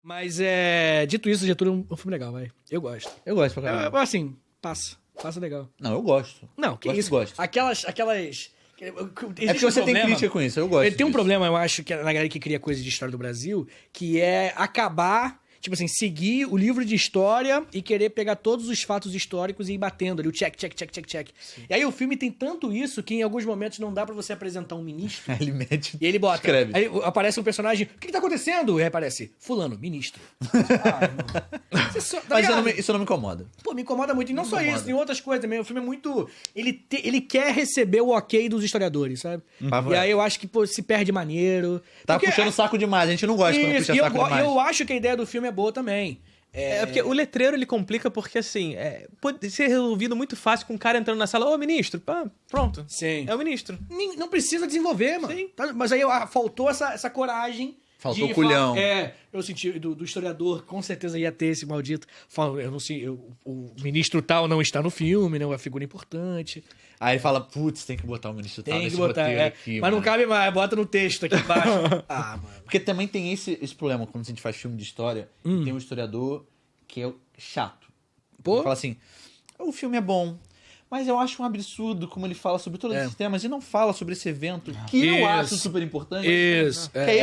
Mas, dito isso, Getúlio é um filme legal, vai. Eu gosto. Eu gosto pra caramba. Assim, passa legal. Não, eu gosto. Não, que gosto, isso? Gosto. Aquelas... É porque você tem crítica com isso, eu gosto Tem um disso. problema, eu acho, que na galera que cria coisas de história do Brasil, que é acabar... Tipo assim, seguir o livro de história e querer pegar todos os fatos históricos e ir batendo ali, o check. Sim. E aí o filme tem tanto isso que em alguns momentos não dá pra você apresentar um ministro. Ele mete... E ele bota... Escreve. Aí aparece um personagem, o que tá acontecendo? E aí aparece, fulano, ministro. Irmão. Mas isso não me incomoda. Pô, me incomoda muito. E não só isso, tem outras coisas também. O filme é muito... Ele quer receber o ok dos historiadores, sabe? E aí eu acho que, pô, se perde maneiro. Tá puxando o saco demais, a gente não gosta quando puxa saco demais. Eu acho que a ideia do filme é boa também. Porque o letreiro ele complica porque, assim, pode ser resolvido muito fácil com um cara entrando na sala, ô ministro, pá, pronto. Sim. É o ministro. Não precisa desenvolver, mano. Sim. Mas aí faltou essa coragem. Faltou o culhão. Eu senti do historiador, com certeza ia ter esse maldito. Eu não sei, o ministro tal não está no filme, né? Uma figura importante. Aí ele fala, putz, tem que botar o ministro tal nesse roteiro aqui, mas não cabe mais, bota no texto aqui embaixo. Mano. Porque também tem esse problema quando a gente faz filme de história, tem um historiador que é chato. Pô? Ele fala assim, o filme é bom, mas eu acho um absurdo como ele fala sobre todos esses temas e não fala sobre esse evento que eu acho super importante. Isso. Que é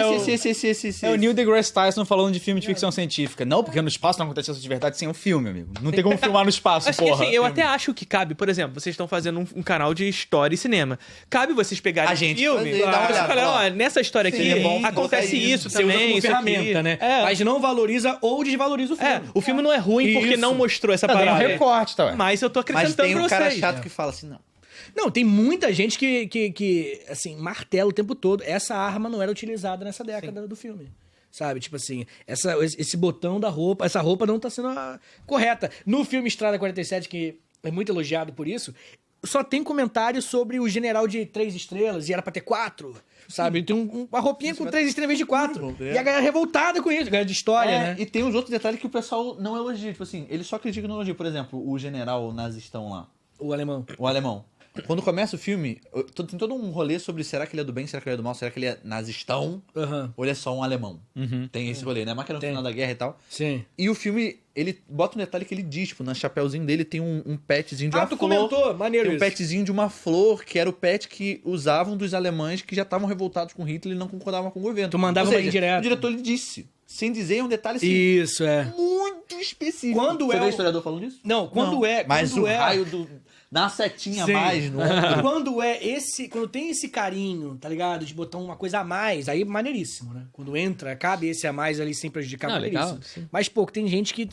esse. É o Neil deGrasse Tyson falando de filme de ficção científica. Não, porque no espaço não acontece isso de verdade sem um filme, amigo. Não tem como filmar no espaço, Assim, porra. eu até acho que cabe, por exemplo, vocês estão fazendo um canal de história e cinema. Cabe vocês pegarem A gente filme fazer, dar uma olhada, falar, nessa história aqui é bom acontece botar isso Você usa também, como isso ferramenta, aqui. né? Mas não valoriza ou desvaloriza o filme. O filme não é ruim porque Isso. não mostrou essa Tem um parada. recorte, tá, ué. Mas eu tô Mas acrescentando tem pra um cara vocês. chato que fala assim, não. Não, tem muita gente que assim, martela o tempo todo. Essa arma não era utilizada nessa década do filme. Sabe? Tipo assim, esse botão da roupa, essa roupa não tá sendo correta. No filme Estrada 47, que é muito elogiado por isso, só tem comentário sobre o general de 3 estrelas e era pra ter 4. Sabe? Tem uma roupinha com 3 estrelas em vez de 4. E a galera revoltada com isso, a galera de história, né? E tem os outros detalhes que o pessoal não elogia. Tipo assim, ele só critica e não elogia. Por exemplo, o general nazistão lá. O alemão. O alemão. Quando começa o filme, tem todo um rolê sobre será que ele é do bem, será que ele é do mal, será que ele é nazistão ou ele é só um alemão. Tem esse rolê, né? Mas que era no final da guerra e tal. Sim. E o filme, ele bota um detalhe que ele diz, tipo, no chapéuzinho dele tem um petzinho de uma tu flor. comentou, maneiro Tem um isso. petzinho de uma flor, que era o pet que usavam dos alemães que já estavam revoltados com Hitler e não concordavam com o governo. Tu mandava Ou seja, uma indireta. O diretor ele disse, sem dizer, é um detalhe assim, Isso, muito específico. Quando Você é vê o- o historiador falando disso? Não, Mas quando o é... raio do... Dá uma setinha a Sim. mais no ombro. Quando tem esse carinho, tá ligado? De botar uma coisa a mais, aí maneiríssimo, né? Quando entra, cabe esse a mais ali sem prejudicar, maneiríssimo. legal, sim. Mas, pô, tem gente que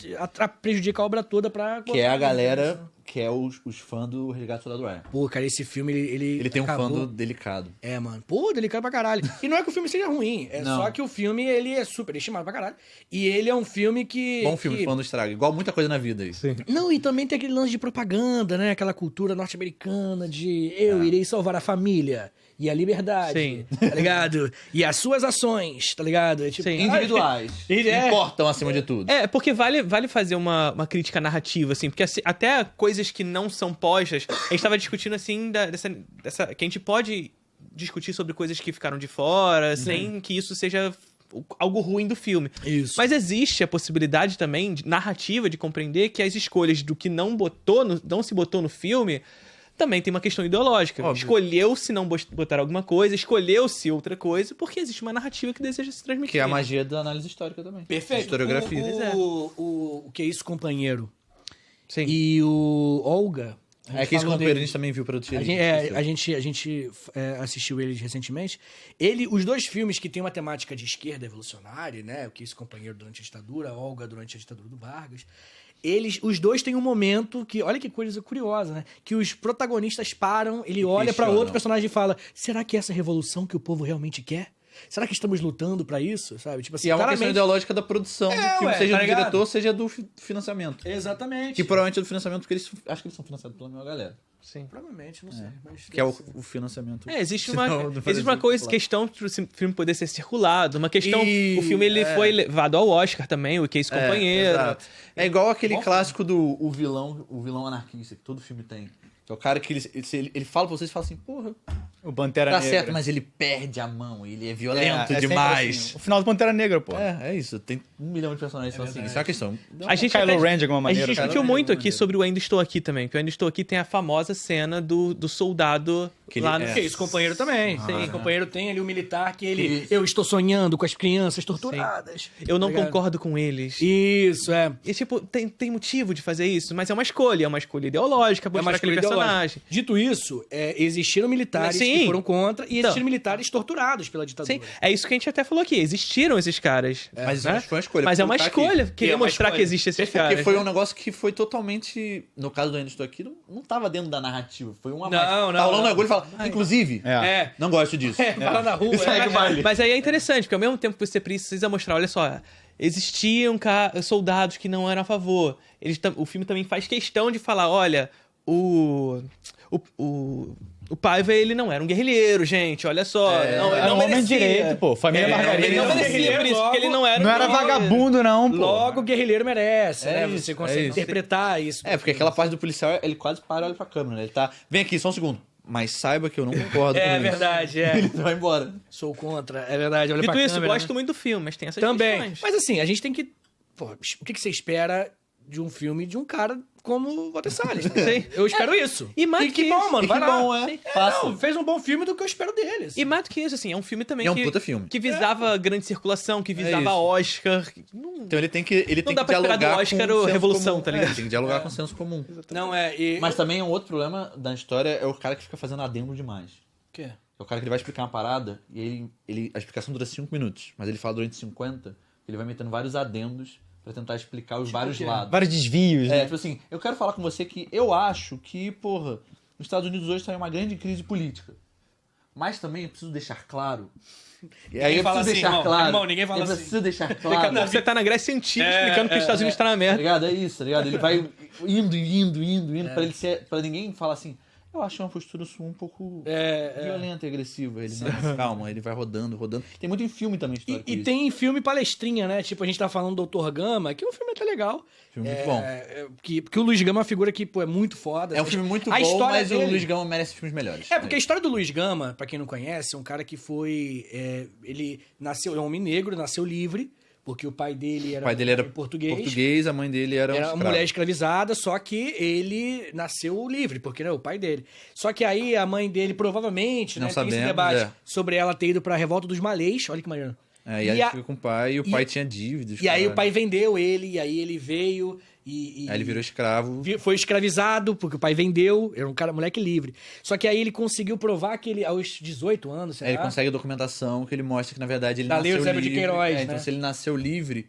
prejudica a obra toda pra... Que é a galera que é os fãs do Resgate do Soldado Ryan. Pô, cara, esse filme, Ele tem um acabou... fã do delicado. É, mano. Pô, delicado pra caralho. E não é que o filme seja ruim, é Não. só que o filme, ele é super estimado pra caralho. E ele é um filme que... Bom filme, fã do estrago. Igual muita coisa na vida aí. Sim. Não, e também tem aquele lance de propaganda, né? Aquela cultura norte-americana de eu irei salvar a família e a liberdade, Sim. tá ligado? E as suas ações, tá ligado? É tipo, Sim. Individuais. Importam acima de tudo. Porque vale fazer uma crítica narrativa, assim, porque assim, até coisas que não são postas, a gente tava discutindo, assim, que a gente pode discutir sobre coisas que ficaram de fora, sem que isso seja algo ruim do filme. Isso. Mas existe a possibilidade também, narrativa, de compreender que as escolhas do que não se botou no filme também tem uma questão ideológica. Óbvio. Escolheu-se não botar alguma coisa, escolheu-se outra coisa, porque existe uma narrativa que deseja se transmitir. Que é a magia da análise histórica também. Perfeito. Historiografia. O que é isso, companheiro? Sim. E o Olga... É que esse falou companheiro a dele. gente também viu para o A gente assistiu eles recentemente. Os dois filmes que tem uma temática de esquerda revolucionária, né? O que esse companheiro durante a ditadura, a Olga durante a ditadura do Vargas. Os dois têm um momento que, olha que coisa curiosa, né? Que os protagonistas param, ele olha pra outro personagem e fala: será que é essa revolução que o povo realmente quer? Será que estamos lutando pra isso? Sabe? Tipo assim, E é uma questão claramente... ideológica da produção do filme, ué, seja tá do ligado? diretor, seja do financiamento. Exatamente. Que provavelmente é do financiamento, porque eles acho que eles são financiados pela mesma galera. Sim. Provavelmente, não sei. Mas Que é o financiamento. Existe Senão, uma, não existe fazia uma sentido coisa, falar. questão pro filme poder ser circulado, uma questão... E- O filme ele foi levado ao Oscar também, o que é esse companheiro. Exato. É igual aquele clássico do o vilão anarquista, que todo filme tem. Que Que é o cara que ele fala pra vocês e fala assim, porra, O Pantera tá Negra. certo, mas ele perde a mão, ele é violento sempre demais. assim. O final do Pantera Negra, pô. É isso. Tem 1 milhão de personagens que são assim. Isso é uma questão. A gente Kylo até- Ren de alguma A maneira. gente discutiu muito aqui sobre o Ainda Estou Aqui também. Que o Ainda Estou Aqui tem a famosa cena do soldado Que lá ele- no... Que isso, companheiro também. Sim. O companheiro tem ali o militar que ele... Eu estou sonhando com as crianças torturadas. Eu não Tá ligado? concordo com eles. Isso, é. E, tipo, tem motivo de fazer isso, mas é uma escolha ideológica, É mostrar uma aquele escolha ideológica. personagem. Dito isso, existiram militares Sim. que foram contra e Então. existiram militares torturados pela ditadura. Sim, é isso que a gente até falou aqui. Existiram esses caras. Mas né? foi uma escolha. Mas é uma Porque tá escolha. aqui. Queria É uma mostrar escolha. que existem esses Porque caras. foi né? um negócio que foi totalmente. No caso do Ainda Estou Aqui, não tava dentro da narrativa. Foi uma. Não, não, Tá rolando não. no agulha e fala. Inclusive, É. não gosto disso. Fala na rua. Segue o baile. Mas aí é interessante, porque ao mesmo tempo que você precisa mostrar, olha só, existiam soldados que não eram a favor. O filme também faz questão de falar, olha, o Paiva, ele não era um guerrilheiro, gente, olha só. Não, ele Era não um homem de merecia. direito, pô. Família Margarida. Ele não Ele merecia era por isso, logo- porque ele não era Não um era guerrilheiro. vagabundo, não, pô. Logo, o guerrilheiro merece, né? isso, Você consegue isso. interpretar isso. É, porque aquela parte do policial, ele quase para e olha pra câmera, né? Ele tá. Vem aqui, só um segundo. Mas saiba que eu não concordo com É isso. verdade, é. Ele vai embora. Sou contra, é verdade. Olha Dito pra isso, câmera, gosto né? muito do filme, mas tem essas Também. questões. Mas assim, a gente tem que... Pô, o que você espera de um filme de um cara como o Walter Salles? Né? Eu espero isso. E mais que que bom, isso. mano. E Vai que lá. bom, é. Sim. Faça. Não, fez um bom filme do que eu espero dele. assim. E mais do que isso, assim, é um filme também E é um puta filme. que visava grande circulação, que visava isso. Oscar. Não, Então ele tem que dá pra esperar do dialogar Oscar com o senso Revolução, comum. tá ligado? É, tem que dialogar com o senso comum. Não, é... E... Mas também um outro problema da história é o cara que fica fazendo adendo demais. O quê? É o cara que ele vai explicar uma parada e a explicação dura 5 minutos, mas ele fala durante 50, ele vai metendo vários adendos pra tentar explicar os vários quê? lados. Vários desvios, É, né? tipo assim, eu quero falar com você que eu acho que, porra, nos Estados Unidos hoje tá em uma grande crise política. Mas também eu preciso deixar claro. E aí eu fala preciso assim, deixar irmão. claro. Irmão, ninguém fala eu assim. preciso deixar claro. Você tá na Grécia Antiga explicando que os Estados Unidos tá na Tá merda. ligado? É isso, tá ligado? Ele vai indo, pra ele ser. Pra ninguém falar assim. Eu acho uma postura sua um pouco violenta e agressiva. Ele, não, calma, ele vai rodando. Tem muito em filme também história. E tem filme palestrinha, né? Tipo, a gente tá falando do Dr. Gama, que é um filme até legal. Filme muito bom. Porque o Luiz Gama é uma figura que, pô, é muito foda. É um filme muito A bom, história mas o dele- Luiz Gama merece filmes melhores. É, porque a história do Luiz Gama, pra quem não conhece, é um cara que foi... ele nasceu, é um homem negro, nasceu livre, porque o pai dele era, O pai dele era português. a mãe dele era um Era uma escravo. mulher escravizada, só que ele nasceu livre, porque né, o pai dele. Só que aí a mãe dele, provavelmente, Não né, tem esse sabemos, debate é. sobre ela ter ido pra Revolta dos Malês. Olha que maneiro. É, e aí fica com o pai, e o pai tinha dívidas. E aí cara. o pai vendeu ele, e aí ele veio e Aí ele virou escravo. foi escravizado, porque o pai vendeu, era um cara, moleque livre. Só que aí ele conseguiu provar que ele, aos 18 anos, sei Aí lá, ele consegue a documentação que ele mostra que, na verdade, ele Da Lei nasceu Eusébio de livre. Queiroz, Então, né? se ele nasceu livre,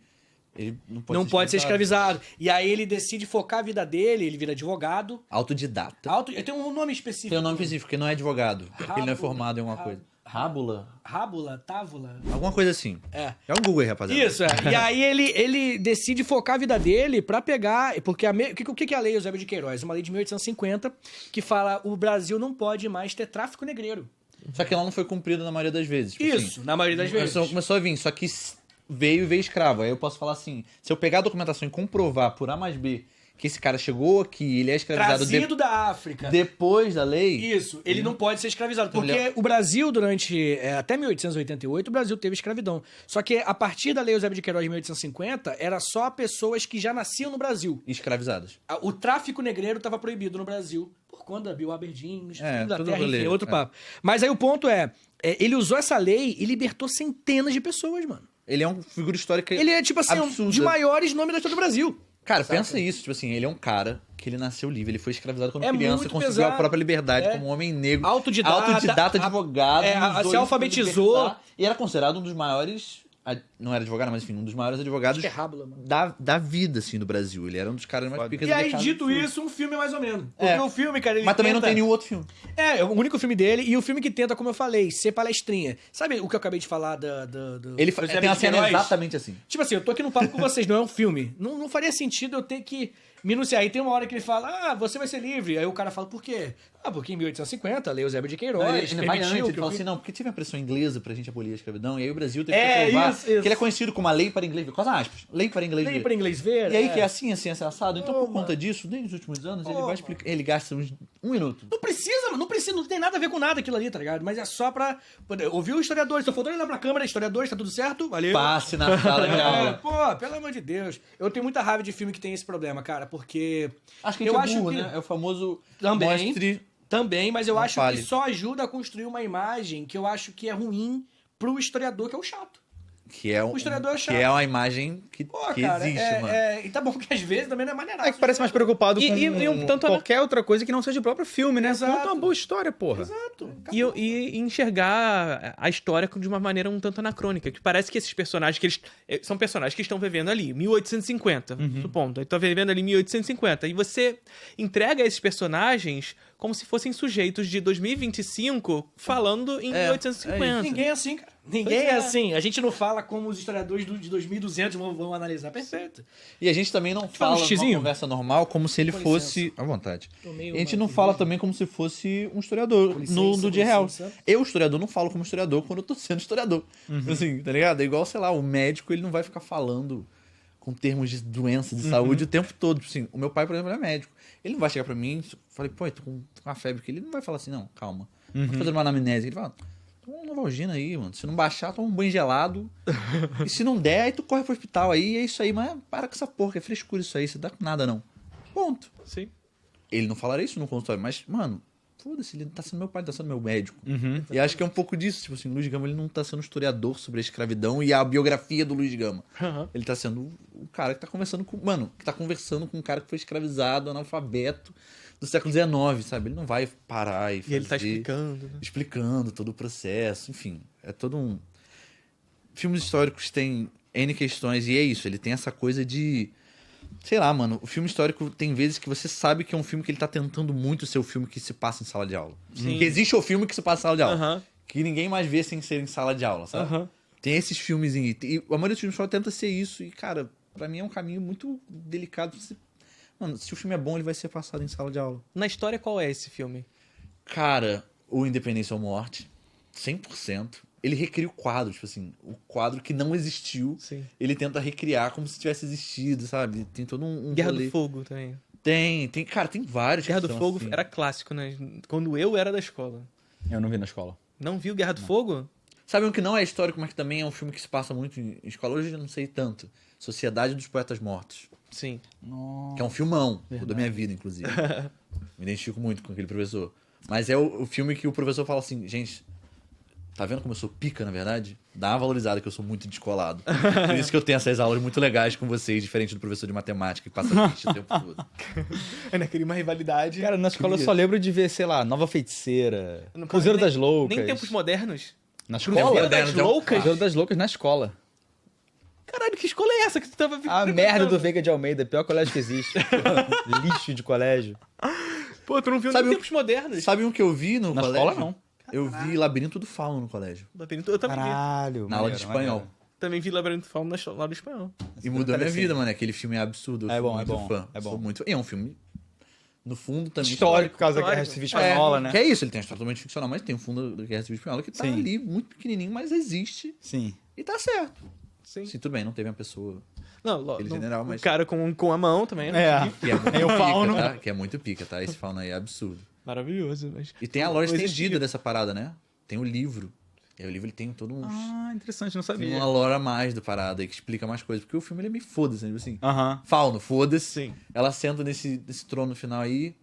ele não pode ser escravizado. E aí ele decide focar a vida dele, ele vira advogado. Autodidata. Tem um nome específico. Tem um nome específico, porque não é advogado. Porque ele não é Rábula. formado em alguma coisa. Rábula? Rábula, tábula. Alguma coisa assim. É. É um Google aí, rapaziada. Isso, é. E aí ele decide focar a vida dele pra pegar... Porque o que é a Lei Eusébio de Queiroz? Uma lei de 1850 que fala o Brasil não pode mais ter tráfico negreiro. Só que ela não foi cumprida na maioria das vezes. Tipo Isso, assim, na maioria das vezes. Começou a vir, só que veio escravo. Aí eu posso falar assim, se eu pegar a documentação e comprovar por A mais B que esse cara chegou aqui, ele é escravizado Trazido da África. depois da lei... Isso, ele não pode ser escravizado. Então, Porque o Brasil, durante até 1888, o Brasil teve escravidão. Só que a partir da Lei Eusébio de Queiroz de 1850, era só pessoas que já nasciam no Brasil. Escravizadas. O tráfico negreiro estava proibido no Brasil por conta da Bill Aberdeen, da tudo terra, rolê, enfim, outro papo. Mas aí o ponto ele usou essa lei e libertou centenas de pessoas, mano. Ele é uma figura histórica Ele é, tipo assim, um absurda. dos maiores nomes da história do Brasil. Cara, pensa isso, tipo assim, ele é um cara que ele nasceu livre, ele foi escravizado quando É criança, muito conseguiu pesado. a própria liberdade É. como um homem negro. Autodidata, advogado. usou se isso alfabetizou. pra libertar, e era considerado um dos maiores, não era advogado, mas enfim, um dos maiores advogados Acho que é Rábula, mano. da vida, assim, do Brasil. Ele era um dos caras mais picas E do aí, mercado. dito isso, um filme mais ou menos. Porque o filme, cara, ele Mas também não tenta- tem nenhum outro filme. É o único filme dele e o filme que tenta, como eu falei, ser palestrinha. Sabe o que eu acabei de falar do Ele Eusébio tem uma de cena Queiroz? exatamente assim. Tipo assim, eu tô aqui no papo com vocês, não é um filme. Não faria sentido eu ter que minuciar. Aí tem uma hora que ele fala, você vai ser livre. Aí o cara fala, por quê? Porque em 1850, a Lei Eusébio de Queiroz Ele vai antes, ele fala assim, não, porque teve a pressão inglesa pra gente abolir a escravidão, e aí o Brasil teve que provar isso. que ele é conhecido como a lei para inglês ver. Quase aspas. Lei para inglês ver. Lei para inglês ver. E aí que é assim, assado. Então, por conta disso, desde os últimos anos, ele vai explicar. Ele gasta um minuto. Não precisa, não tem nada a ver com nada aquilo ali, tá ligado? Mas é só pra poder ouvir os historiadores. Só faltou olhar pra câmera, historiadores, tá tudo certo? Valeu. Passe na sala de aula. Pô, pelo amor de Deus. Eu tenho muita raiva de filme que tem esse problema, cara, porque... Acho que a gente é burro, né? É o famoso Também, mas eu acho fale. que só ajuda a construir uma imagem que eu acho que é ruim pro historiador, que é o chato. O historiador é chato. Que é uma imagem que cara, existe, mano. E tá bom que às vezes também não é maneiraço. É que parece mais preocupado com qualquer outra coisa que não seja o próprio filme, né? Exato. Conta uma boa história, porra. Exato. E enxergar a história de uma maneira um tanto anacrônica. Que parece que esses personagens, são personagens que estão vivendo ali, 1850, supondo. Estão vivendo ali 1850. E você entrega esses personagens como se fossem sujeitos de 2025 falando em 1850. Ninguém é assim, cara. Ninguém é assim. A gente não fala como os historiadores de 2200 vão analisar. Perfeito. E a gente também não fala numa conversa normal como se ele fosse... À vontade. E a gente não fala também como se fosse um historiador no dia real. Eu, historiador, não falo como historiador quando eu tô sendo historiador. Assim, tá ligado? É igual, sei lá, o médico, ele não vai ficar falando com termos de doença, de saúde o tempo todo. Assim, o meu pai, por exemplo, é médico. Ele não vai chegar pra mim e falei, pô, eu tô com uma febre aqui. Ele não vai falar assim, não, calma. Tô fazendo uma anamnese. Ele fala... Toma uma Novalgina aí, mano. Se não baixar, toma um banho gelado. E se não der, aí tu corre pro hospital aí. É isso aí. Mas para com essa porra, que é frescura isso aí. Você dá com nada, não. Ponto. Sim. Ele não falaria isso no consultório. Mas, mano, foda-se. Ele tá sendo meu pai, tá sendo meu médico. E acho que é um pouco disso. Tipo assim, o Luiz Gama, ele não tá sendo historiador sobre a escravidão e a biografia do Luiz Gama. Ele tá sendo o cara que tá conversando com... Mano, que tá conversando com um cara que foi escravizado, analfabeto, do século XIX, sabe? Ele não vai parar e fazer... E ele tá explicando. Né? Explicando todo o processo, enfim. É todo um... Filmes históricos têm N questões, e é isso, ele tem essa coisa de... Sei lá, mano, o filme histórico tem vezes que você sabe que é um filme que ele tá tentando muito ser o filme que se passa em sala de aula. Sim. Que existe o filme que se passa em sala de aula. Que ninguém mais vê sem ser em sala de aula, sabe? Tem esses filmes, e a maioria dos filmes só tenta ser isso, e, cara, pra mim é um caminho muito delicado. Mano, se o filme é bom, ele vai ser passado em sala de aula. Na história, qual é esse filme? Cara, o Independência ou Morte, 100%. Ele recria o quadro, tipo assim, o quadro que não existiu, ele tenta recriar como se tivesse existido, sabe? Tem todo um Guerra rolê. do Fogo também. Cara, tem vários. Guerra do Fogo assim. era clássico, né? Quando eu era da escola. Eu não vi na escola. Não viu Guerra do Fogo? Sabe um que não é histórico, mas que também é um filme que se passa muito em escola? Hoje eu não sei tanto. Sociedade dos Poetas Mortos. Sim. Que é um filmão, da minha vida, inclusive. Me identifico muito com aquele professor. Mas é o filme que o professor fala assim, gente, tá vendo como eu sou pica, na verdade? Dá uma valorizada que eu sou muito descolado. Por isso que eu tenho essas aulas muito legais com vocês, diferente do professor de matemática, que passa ficha o tempo todo. É, né? Cria uma rivalidade. Cara, na escola eu só lembro de ver, sei lá, Nova Feiticeira, Cruzeiro das Loucas. Nem Tempos Modernos? Na escola? Cruzeiro das Loucas? Cruzeiro das Loucas na escola. Caralho, que escola é essa que tu tava... A merda do Veiga de Almeida, pior colégio que existe. Lixo de colégio. Pô, tu não viu nem Tempos Modernos? Sabe um que eu vi no colégio? Na escola, não. Eu vi Labirinto do Fauno no colégio. Eu também Caralho. Na aula de espanhol. Também vi Labirinto do Fauno na aula de espanhol. E mudou a minha vida, mano. Aquele filme é absurdo. É bom, Fã. É bom. Sou muito... E é um filme, no fundo, também... Histórico, por causa da Guerra Civil Espanhola, né? Que é isso, ele tem uma história totalmente ficcional, mas tem um fundo da Guerra Civil Espanhola que tá ali, muito pequenininho, mas existe. Sim. E tá certo. Sim. Tudo bem, não teve uma pessoa... Não, general, mas... O cara com a mão também, né? Que é muito Tem o fauno. pica, tá? Que é muito pica, tá? Esse fauno aí é absurdo. Maravilhoso, mas... E tem a lore estendida dessa parada, né? Tem o livro. E o livro ele tem todo uns... Ah, interessante, não Tem sabia. uma lore a mais da parada aí que explica mais coisas. Porque o filme ele é meio foda-se, né? Tipo assim, Aham. fauno, foda-se. Sim. Ela senta nesse trono final aí,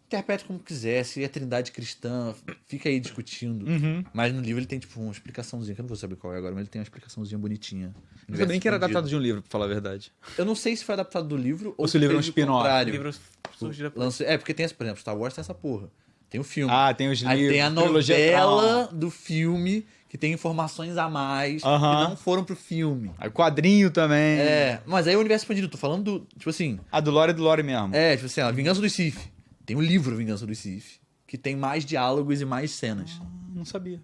interpreta como quiser, se é trindade cristã, fica aí discutindo. Mas no livro ele tem, tipo, uma explicaçãozinha, que eu não vou saber qual é agora, mas ele tem uma explicaçãozinha bonitinha. Não sabia nem que era adaptado de um livro, pra falar a verdade. Eu não sei se foi adaptado do livro ou se o livro é um fez o spin-off. contrário. O livro surge depois. Porque tem, por exemplo, Star Wars tem essa porra. Tem o filme. Ah, tem os livros. Aí tem a trilogia novela do filme, que tem informações a mais, que não foram pro filme. Aí quadrinho também. Mas aí o universo expandido, tô falando do, tipo assim... A do Lore é do Lore mesmo. Tipo assim, a Vingança do Sith. Tem o livro Vingança do Sith, que tem mais diálogos e mais cenas. Não sabia.